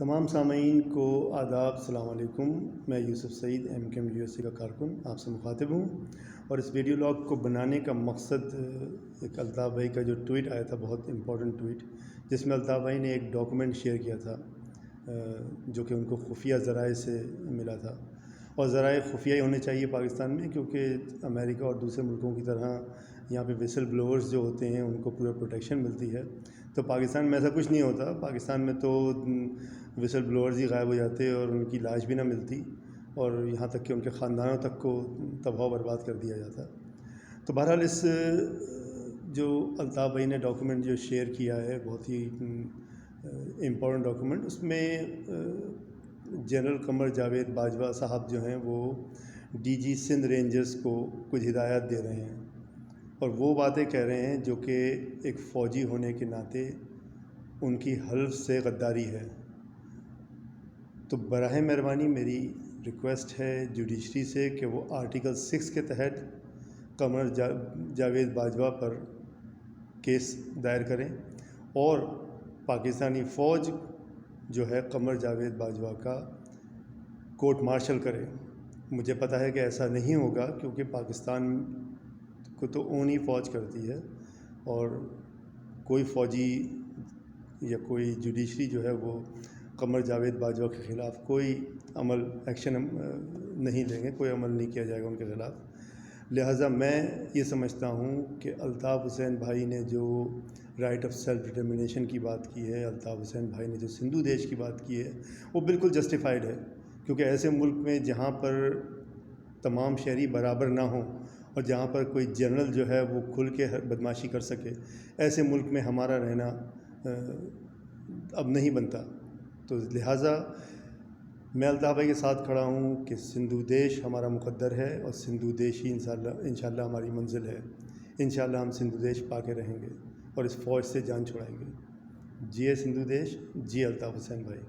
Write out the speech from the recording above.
تمام سامعین کو آداب، السلام علیکم۔ میں یوسف سعید MKM USA کا کارکن آپ سے مخاطب ہوں، اور اس ویڈیو لاگ کو بنانے کا مقصد ایک الطاف بھائی کا جو ٹویٹ آیا تھا، بہت امپورٹنٹ ٹویٹ، جس میں الطاف بھائی نے ایک ڈاکومنٹ شیئر کیا تھا جو کہ ان کو خفیہ ذرائع سے ملا تھا، اور ذرائع خفیہ ہی ہونے چاہیے پاکستان میں، کیونکہ امریکہ اور دوسرے ملکوں کی طرح یہاں پہ ویسل بلوورز جو ہوتے ہیں ان کو پورا پروٹیکشن ملتی ہے۔ تو پاکستان میں ایسا کچھ نہیں ہوتا، پاکستان میں تو ویسل بلوورز ہی غائب ہو جاتے اور ان کی لاش بھی نہ ملتی، اور یہاں تک کہ ان کے خاندانوں تک کو تباہ و برباد کر دیا جاتا۔ تو بہرحال اس جو الطاف بھائی نے ڈاکومنٹ جو شیئر کیا ہے، بہت ہی امپورٹنٹ ڈاکومنٹ، اس میں جنرل قمر جاوید باجوہ صاحب جو ہیں وہ DG سندھ رینجرز کو کچھ ہدایات دے رہے ہیں، اور وہ باتیں کہہ رہے ہیں جو کہ ایک فوجی ہونے کے ناطے ان کی حلف سے غداری ہے۔ تو براہ مہربانی میری ریکویسٹ ہے جوڈیشری سے کہ وہ آرٹیکل 6 کے تحت قمر جاوید باجوہ پر کیس دائر کریں، اور پاکستانی فوج جو ہے قمر جاوید باجوہ کا کورٹ مارشل کرے۔ مجھے پتہ ہے کہ ایسا نہیں ہوگا، کیونکہ پاکستان کو تو اون ہی فوج کرتی ہے، اور کوئی فوجی یا کوئی جوڈیشری جو ہے وہ قمر جاوید باجوہ کے خلاف کوئی ایکشن نہیں لیں گے، کوئی عمل نہیں کیا جائے گا ان کے خلاف۔ لہٰذا میں یہ سمجھتا ہوں کہ الطاف حسین بھائی نے جو رائٹ آف سیلف ڈٹرمنیشن کی بات کی ہے، الطاف حسین بھائی نے جو سندھو دیش کی بات کی ہے، وہ بالکل جسٹیفائڈ ہے، کیونکہ ایسے ملک میں جہاں پر تمام شہری برابر نہ ہوں، اور جہاں پر کوئی جنرل جو ہے وہ کھل کے بدمعاشی کر سکے، ایسے ملک میں ہمارا رہنا اب نہیں بنتا۔ تو لہٰذا میں الطاف بھائی کے ساتھ کھڑا ہوں کہ سندھو دیش ہمارا مقدر ہے، اور سندھو دیش ہی انشاءاللہ ہماری منزل ہے۔ انشاءاللہ ہم سندھو دیش پا کے رہیں گے، اور اس فوج سے جان چھڑائیں گے۔ جی سندھو دیش، جی الطاف حسین بھائی۔